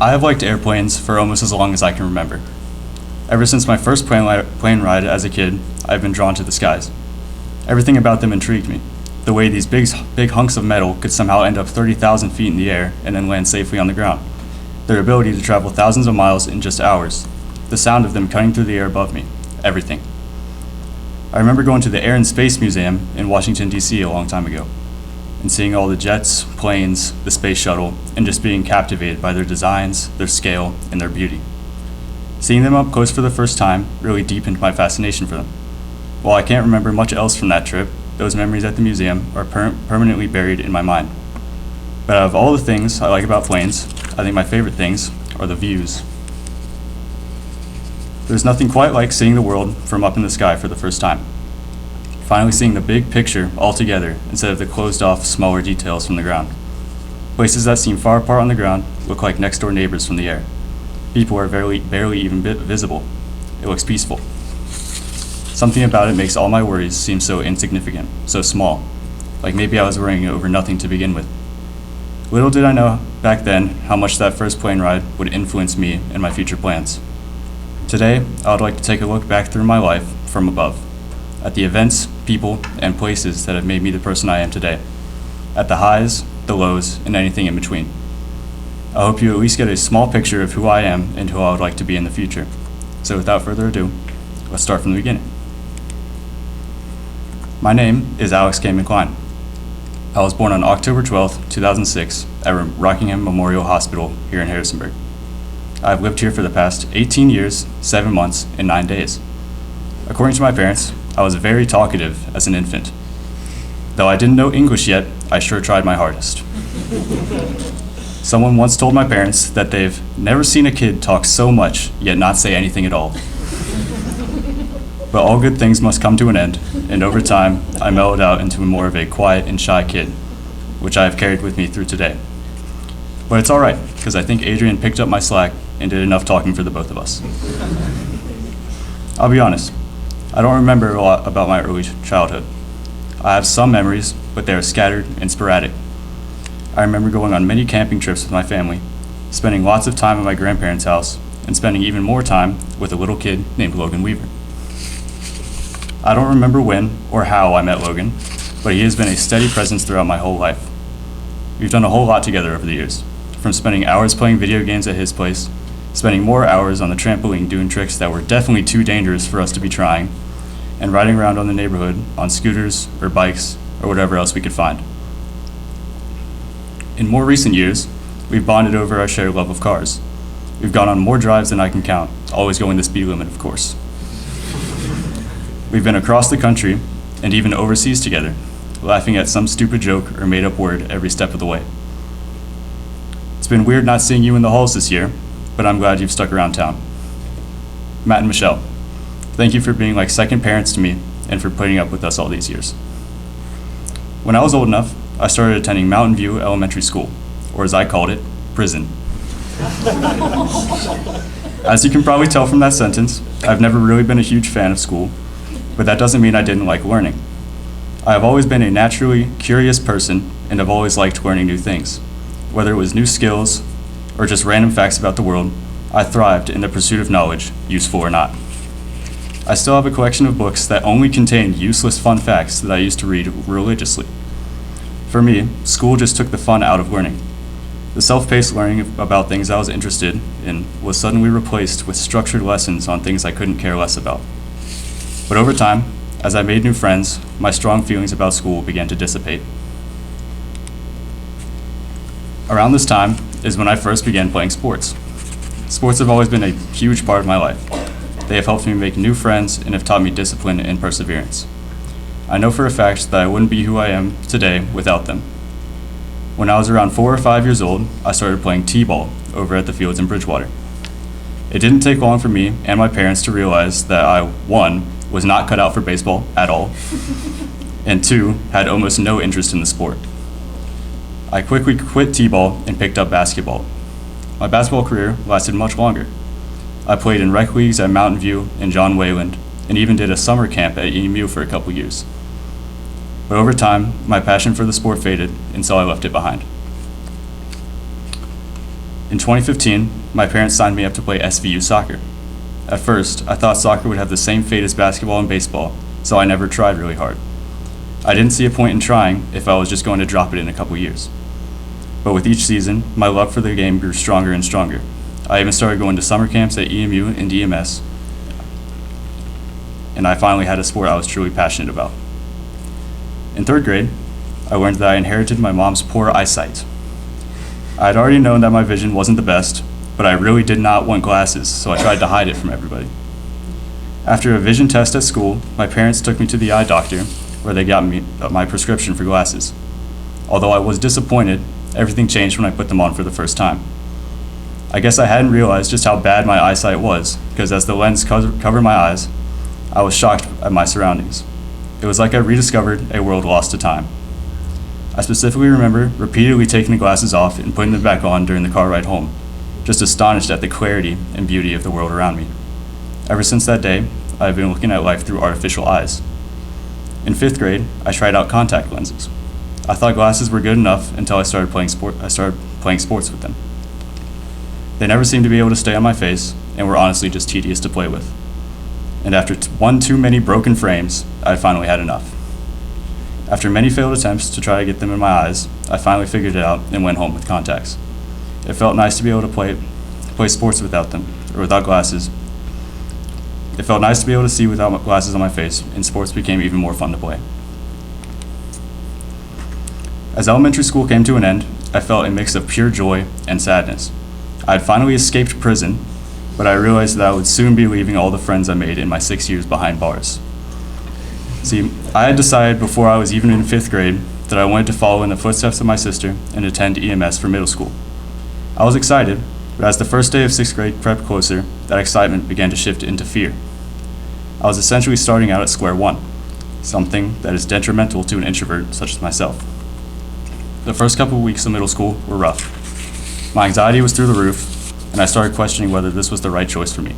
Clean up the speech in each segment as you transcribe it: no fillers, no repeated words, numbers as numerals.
I have liked airplanes for almost as long as I can remember. Ever since my first plane ride as a kid, I've been drawn to the skies. Everything about them intrigued me. The way these big hunks of metal could somehow end up 30,000 feet in the air and then land safely on the ground. Their ability to travel thousands of miles in just hours. The sound of them cutting through the air above me. Everything. I remember going to the Air and Space Museum in Washington, D.C. a long time ago, and seeing all the jets, planes, the space shuttle, and just being captivated by their designs, their scale, and their beauty. Seeing them up close for the first time really deepened my fascination for them. While I can't remember much else from that trip, those memories at the museum are permanently buried in my mind. But out of all the things I like about planes, I think my favorite things are the views. There's nothing quite like seeing the world from up in the sky for the first time. Finally seeing the big picture all together instead of the closed-off, smaller details from the ground. Places that seem far apart on the ground look like next-door neighbors from the air. People are barely even visible. It looks peaceful. Something about it makes all my worries seem so insignificant, so small, like maybe I was worrying over nothing to begin with. Little did I know back then how much that first plane ride would influence me and my future plans. Today, I would like to take a look back through my life from above, at the events, people, and places that have made me the person I am today, at the highs, the lows, and anything in between. I hope you at least get a small picture of who I am and who I would like to be in the future. So without further ado, let's start from the beginning. My name is Alex Cline. I was born on October 12, 2006 at Rockingham Memorial Hospital here in Harrisonburg. I've lived here for the past 18 years, 7 months, and 9 days. According to my parents, I was very talkative as an infant. Though I didn't know English yet, I sure tried my hardest. Someone once told my parents that they've never seen a kid talk so much, yet not say anything at all. But all good things must come to an end, and over time, I mellowed out into more of a quiet and shy kid, which I have carried with me through today. But it's all right, because I think Adrian picked up my slack and did enough talking for the both of us. I'll be honest, I don't remember a lot about my early childhood. I have some memories, but they are scattered and sporadic. I remember going on many camping trips with my family, spending lots of time at my grandparents' house, and spending even more time with a little kid named Logan Weaver. I don't remember when or how I met Logan, but he has been a steady presence throughout my whole life. We've done a whole lot together over the years, from spending hours playing video games at his place, spending more hours on the trampoline doing tricks that were definitely too dangerous for us to be trying, and riding around on the neighborhood on scooters or bikes or whatever else we could find. In more recent years, we've bonded over our shared love of cars. We've gone on more drives than I can count, always going the speed limit, of course. We've been across the country and even overseas together, laughing at some stupid joke or made-up word every step of the way. It's been weird not seeing you in the halls this year, but I'm glad you've stuck around town. Matt and Michelle, thank you for being like second parents to me and for putting up with us all these years. When I was old enough, I started attending Mountain View Elementary School, or as I called it, prison. As you can probably tell from that sentence, I've never really been a huge fan of school, but that doesn't mean I didn't like learning. I have always been a naturally curious person and have always liked learning new things. Whether it was new skills or just random facts about the world, I thrived in the pursuit of knowledge, useful or not. I still have a collection of books that only contain useless fun facts that I used to read religiously. For me, school just took the fun out of learning. The self-paced learning about things I was interested in was suddenly replaced with structured lessons on things I couldn't care less about. But over time, as I made new friends, my strong feelings about school began to dissipate. Around this time is when I first began playing sports. Sports have always been a huge part of my life. They have helped me make new friends and have taught me discipline and perseverance. I know for a fact that I wouldn't be who I am today without them. When I was around 4 or 5 years old, I started playing t-ball over at the fields in Bridgewater. It didn't take long for me and my parents to realize that I, 1, was not cut out for baseball at all, and 2, had almost no interest in the sport. I quickly quit t-ball and picked up basketball. My basketball career lasted much longer. I played in rec leagues at Mountain View and John Wayland, and even did a summer camp at EMU for a couple years. But over time, my passion for the sport faded, and so I left it behind. In 2015, my parents signed me up to play SVU soccer. At first, I thought soccer would have the same fate as basketball and baseball, so I never tried really hard. I didn't see a point in trying if I was just going to drop it in a couple years. But with each season, my love for the game grew stronger and stronger. I even started going to summer camps at EMU and EMS, and I finally had a sport I was truly passionate about. In 3rd grade, I learned that I inherited my mom's poor eyesight. I had already known that my vision wasn't the best, but I really did not want glasses, so I tried to hide it from everybody. After a vision test at school, my parents took me to the eye doctor, where they got me my prescription for glasses. Although I was disappointed, everything changed when I put them on for the first time. I guess I hadn't realized just how bad my eyesight was, because as the lens covered my eyes, I was shocked at my surroundings. It was like I rediscovered a world lost to time. I specifically remember repeatedly taking the glasses off and putting them back on during the car ride home, just astonished at the clarity and beauty of the world around me. Ever since that day, I've been looking at life through artificial eyes. In 5th grade, I tried out contact lenses. I thought glasses were good enough until I started playing sports with them. They never seemed to be able to stay on my face and were honestly just tedious to play with. And after one too many broken frames, I finally had enough. After many failed attempts to try to get them in my eyes, I finally figured it out and went home with contacts. It felt nice to be able to play sports without them, or without glasses. It felt nice to be able to see without glasses on my face, and sports became even more fun to play. As elementary school came to an end, I felt a mix of pure joy and sadness. I had finally escaped prison, but I realized that I would soon be leaving all the friends I made in my 6 years behind bars. See, I had decided before I was even in 5th grade that I wanted to follow in the footsteps of my sister and attend EMS for middle school. I was excited, but as the first day of 6th grade crept closer, that excitement began to shift into fear. I was essentially starting out at square one, something that is detrimental to an introvert such as myself. The first couple of weeks of middle school were rough. My anxiety was through the roof, and I started questioning whether this was the right choice for me.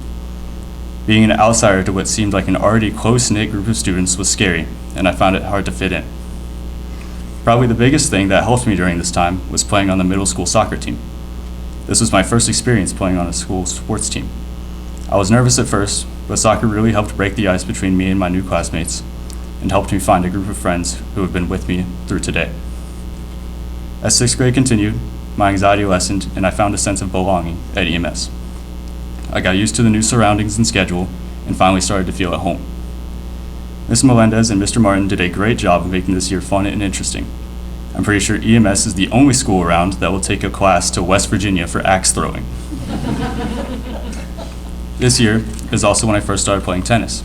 Being an outsider to what seemed like an already close-knit group of students was scary, and I found it hard to fit in. Probably the biggest thing that helped me during this time was playing on the middle school soccer team. This was my first experience playing on a school sports team. I was nervous at first, but soccer really helped break the ice between me and my new classmates, and helped me find a group of friends who have been with me through today. As 6th grade continued, my anxiety lessened, and I found a sense of belonging at EMS. I got used to the new surroundings and schedule, and finally started to feel at home. Ms. Melendez and Mr. Martin did a great job of making this year fun and interesting. I'm pretty sure EMS is the only school around that will take a class to West Virginia for axe throwing. This year is also when I first started playing tennis.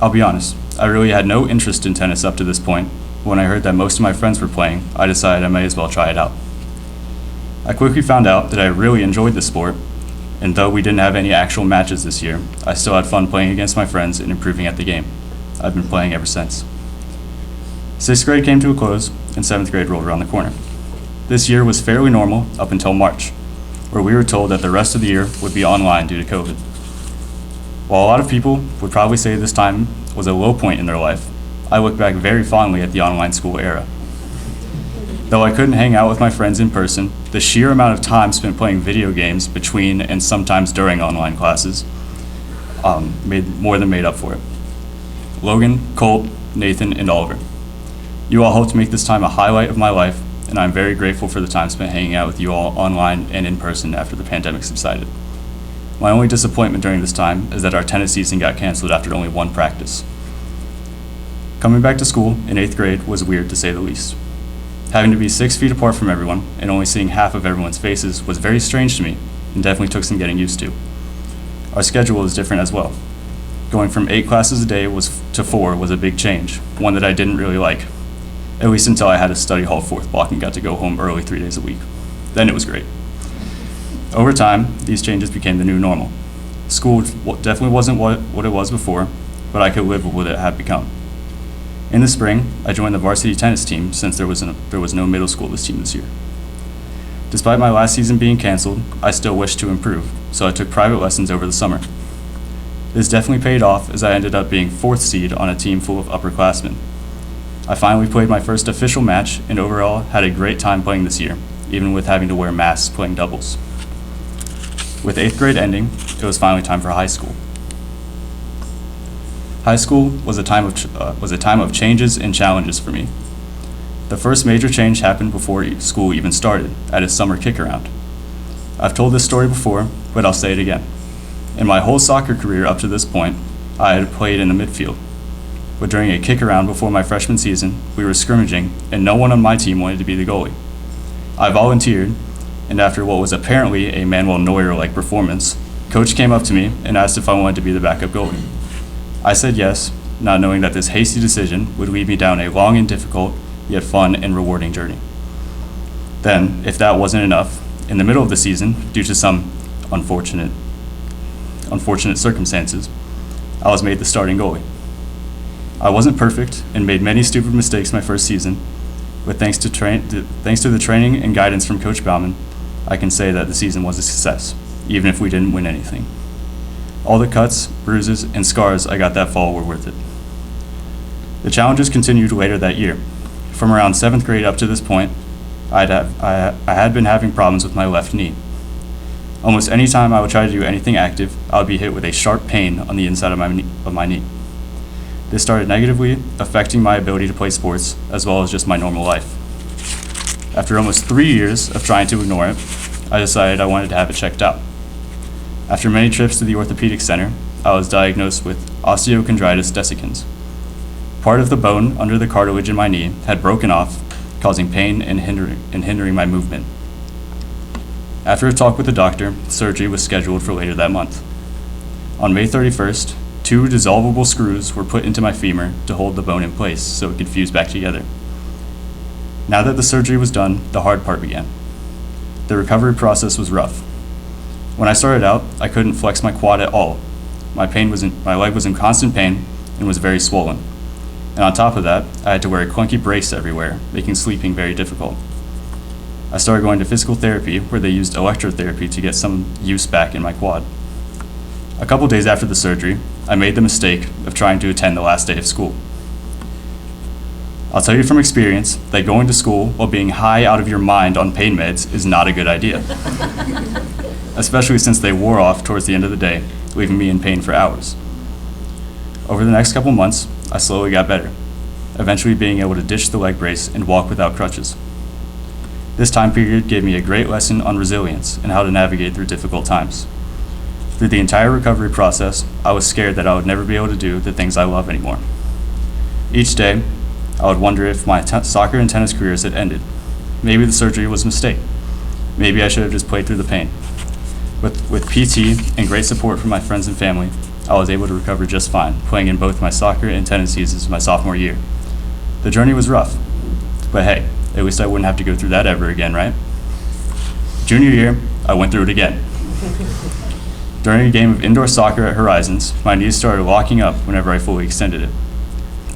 I'll be honest, I really had no interest in tennis up to this point, but when I heard that most of my friends were playing, I decided I may as well try it out. I quickly found out that I really enjoyed the sport, and though we didn't have any actual matches this year, I still had fun playing against my friends and improving at the game. I've been playing ever since. 6th grade came to a close, and 7th grade rolled around the corner. This year was fairly normal up until March, where we were told that the rest of the year would be online due to COVID. While a lot of people would probably say this time was a low point in their life, I look back very fondly at the online school era. Though I couldn't hang out with my friends in person, the sheer amount of time spent playing video games between and sometimes during online classes more than made up for it. Logan, Colt, Nathan, and Oliver, you all helped make this time a highlight of my life, and I'm very grateful for the time spent hanging out with you all online and in person after the pandemic subsided. My only disappointment during this time is that our tennis season got canceled after only one practice. Coming back to school in 8th grade was weird to say the least. Having to be 6 feet apart from everyone and only seeing half of everyone's faces was very strange to me and definitely took some getting used to. Our schedule is different as well. Going from 8 classes a day to 4 was a big change, one that I didn't really like, at least until I had a study hall 4th block and got to go home early 3 days a week. Then it was great. Over time, these changes became the new normal. School definitely wasn't what it was before, but I could live with what it had become. In the spring, I joined the varsity tennis team since there was no middle school team this year. Despite my last season being canceled, I still wished to improve, so I took private lessons over the summer. This definitely paid off as I ended up being 4th seed on a team full of upperclassmen. I finally played my first official match and overall had a great time playing this year, even with having to wear masks playing doubles. With 8th grade ending, it was finally time for high school. High school was a time of changes and challenges for me. The first major change happened before school even started, at its summer kick-around. I've told this story before, but I'll say it again. In my whole soccer career up to this point, I had played in the midfield. But during a kick-around before my freshman season, we were scrimmaging, and no one on my team wanted to be the goalie. I volunteered, and after what was apparently a Manuel Neuer-like performance, Coach came up to me and asked if I wanted to be the backup goalie. I said yes, not knowing that this hasty decision would lead me down a long and difficult, yet fun and rewarding journey. Then, if that wasn't enough, in the middle of the season, due to some unfortunate circumstances, I was made the starting goalie. I wasn't perfect and made many stupid mistakes my first season, but thanks to the training and guidance from Coach Bauman, I can say that the season was a success, even if we didn't win anything. All the cuts, bruises, and scars I got that fall were worth it. The challenges continued later that year. From around 7th grade up to this point, I had been having problems with my left knee. Almost any time I would try to do anything active, I would be hit with a sharp pain on the inside of my knee. This started negatively affecting my ability to play sports, as well as just my normal life. After almost 3 years of trying to ignore it, I decided I wanted to have it checked out. After many trips to the orthopedic center, I was diagnosed with osteochondritis dissecans. Part of the bone under the cartilage in my knee had broken off, causing pain and hindering my movement. After a talk with the doctor, surgery was scheduled for later that month. On May 31st, 2 dissolvable screws were put into my femur to hold the bone in place so it could fuse back together. Now that the surgery was done, the hard part began. The recovery process was rough. When I started out, I couldn't flex my quad at all. My leg was in constant pain and was very swollen. And on top of that, I had to wear a clunky brace everywhere, making sleeping very difficult. I started going to physical therapy, where they used electrotherapy to get some use back in my quad. A couple days after the surgery, I made the mistake of trying to attend the last day of school. I'll tell you from experience that going to school while being high out of your mind on pain meds is not a good idea, especially since they wore off towards the end of the day, leaving me in pain for hours. Over the next couple months, I slowly got better, eventually being able to ditch the leg brace and walk without crutches. This time period gave me a great lesson on resilience and how to navigate through difficult times. Through the entire recovery process, I was scared that I would never be able to do the things I love anymore. Each day, I would wonder if my soccer and tennis careers had ended. Maybe the surgery was a mistake. Maybe I should have just played through the pain. With PT and great support from my friends and family, I was able to recover just fine, playing in both my soccer and tennis seasons my sophomore year. The journey was rough, but hey, at least I wouldn't have to go through that ever again, right? Junior year, I went through it again. During a game of indoor soccer at Horizons, my knees started locking up whenever I fully extended it.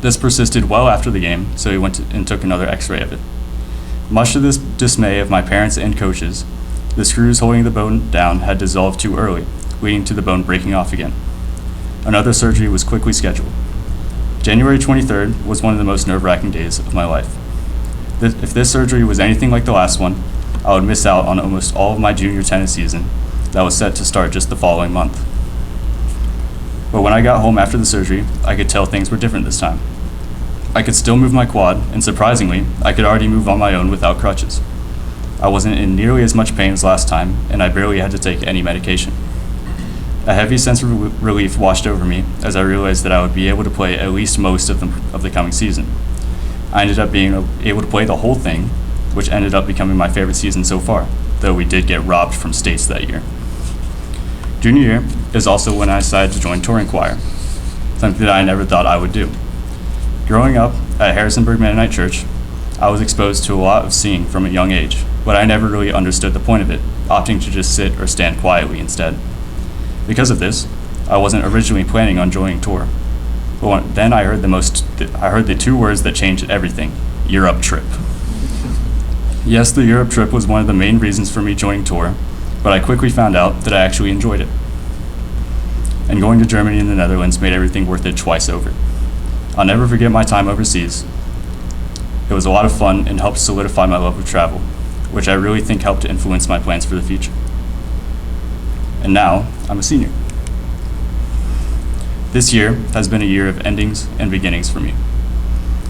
This persisted well after the game, so we went and took another x-ray of it. Much to the dismay of my parents and coaches, the screws holding the bone down had dissolved too early, leading to the bone breaking off again. Another surgery was quickly scheduled. January 23rd was one of the most nerve-wracking days of my life. If this surgery was anything like the last one, I would miss out on almost all of my junior tennis season that was set to start just the following month. But when I got home after the surgery, I could tell things were different this time. I could still move my quad, and surprisingly, I could already move on my own without crutches. I wasn't in nearly as much pain as last time, and I barely had to take any medication. A heavy sense of relief washed over me as I realized that I would be able to play at least most of the coming season. I ended up being able to play the whole thing, which ended up becoming my favorite season so far, though we did get robbed from states that year. Junior year is also when I decided to join touring choir, something that I never thought I would do. Growing up at Harrisonburg Mennonite Church, I was exposed to a lot of singing from a young age, but I never really understood the point of it, opting to just sit or stand quietly instead. Because of this, I wasn't originally planning on joining tour. But then I heard the 2 words that changed everything: Europe trip. Yes, the Europe trip was one of the main reasons for me joining tour, but I quickly found out that I actually enjoyed it. And going to Germany and the Netherlands made everything worth it twice over. I'll never forget my time overseas. It was a lot of fun and helped solidify my love of travel, which I really think helped to influence my plans for the future. and now I'm a senior. This year has been a year of endings and beginnings for me.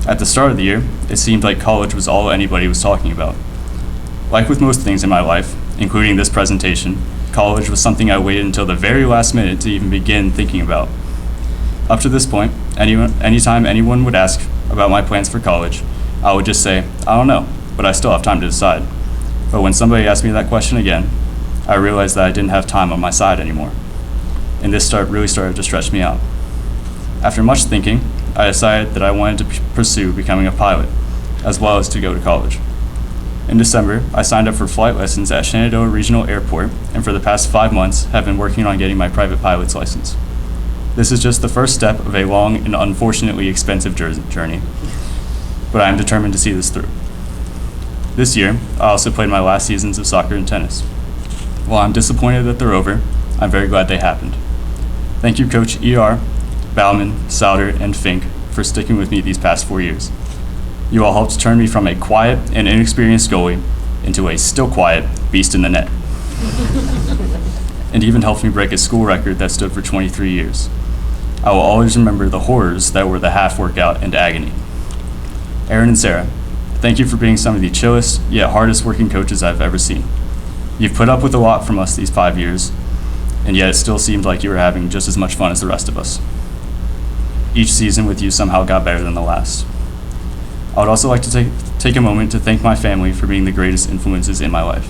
At the start of the year, it seemed like college was all anybody was talking about. Like with most things in my life, including this presentation, college was something I waited until the very last minute to even begin thinking about. Up to this point, anytime anyone would ask about my plans for college, I would just say, I don't know, but I still have time to decide. But when somebody asked me that question again, I realized that I didn't have time on my side anymore. And this really started to stretch me out. After much thinking, I decided that I wanted to pursue becoming a pilot, as well as to go to college. In December, I signed up for flight lessons at Shenandoah Regional Airport, and for the past 5 months have been working on getting my private pilot's license. This is just the first step of a long and unfortunately expensive journey, but I am determined to see this through. This year, I also played my last seasons of soccer and tennis. While I'm disappointed that they're over, I'm very glad they happened. Thank you, Coach E.R., Bauman, Souter, and Fink for sticking with me these past 4 years. You all helped turn me from a quiet and inexperienced goalie into a still quiet beast in the net. And even helped me break a school record that stood for 23 years. I will always remember the horrors that were the half workout and agony. Aaron and Sarah, thank you for being some of the chillest yet hardest working coaches I've ever seen. You've put up with a lot from us these 5 years, and yet it still seemed like you were having just as much fun as the rest of us. Each season with you somehow got better than the last. I would also like to take a moment to thank my family for being the greatest influences in my life.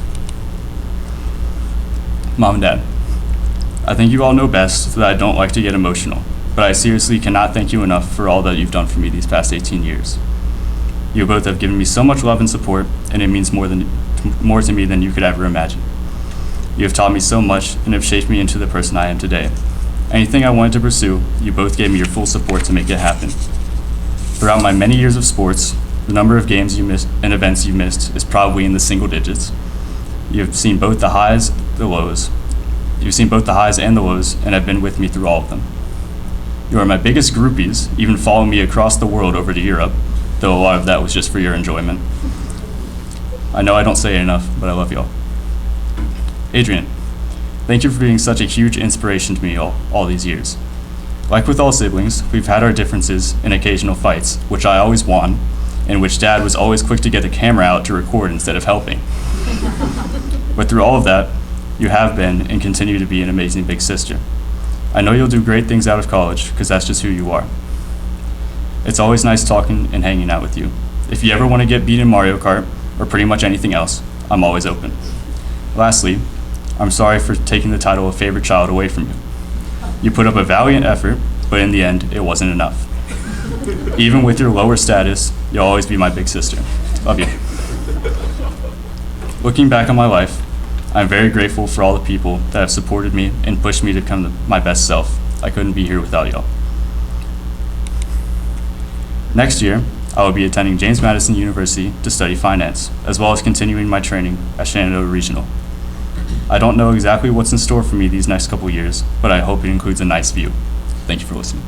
Mom and Dad, I think you all know best that I don't like to get emotional, but I seriously cannot thank you enough for all that you've done for me these past 18 years. You both have given me so much love and support, and it means more to me than you could ever imagine. You have taught me so much and have shaped me into the person I am today. Anything I wanted to pursue, you both gave me your full support to make it happen. Throughout my many years of sports, the number of games you missed and events you missed is probably in the single digits. You have seen both the highs, the lows. You've seen both the highs and the lows and have been with me through all of them. You are my biggest groupies, even following me across the world over to Europe, though a lot of that was just for your enjoyment. I know I don't say it enough, but I love y'all. Adrian, thank you for being such a huge inspiration to me all these years. Like with all siblings, we've had our differences and occasional fights, which I always won, and which Dad was always quick to get the camera out to record instead of helping. But through all of that, you have been and continue to be an amazing big sister. I know you'll do great things out of college, because that's just who you are. It's always nice talking and hanging out with you. If you ever want to get beat in Mario Kart, or pretty much anything else, I'm always open. Lastly, I'm sorry for taking the title of favorite child away from you. You put up a valiant effort, but in the end, it wasn't enough. Even with your lower status, you'll always be my big sister. Love you. Looking back on my life, I'm very grateful for all the people that have supported me and pushed me to become my best self. I couldn't be here without y'all. Next year, I will be attending James Madison University to study finance, as well as continuing my training at Shenandoah Regional. I don't know exactly what's in store for me these next couple years, but I hope it includes a nice view. Thank you for listening.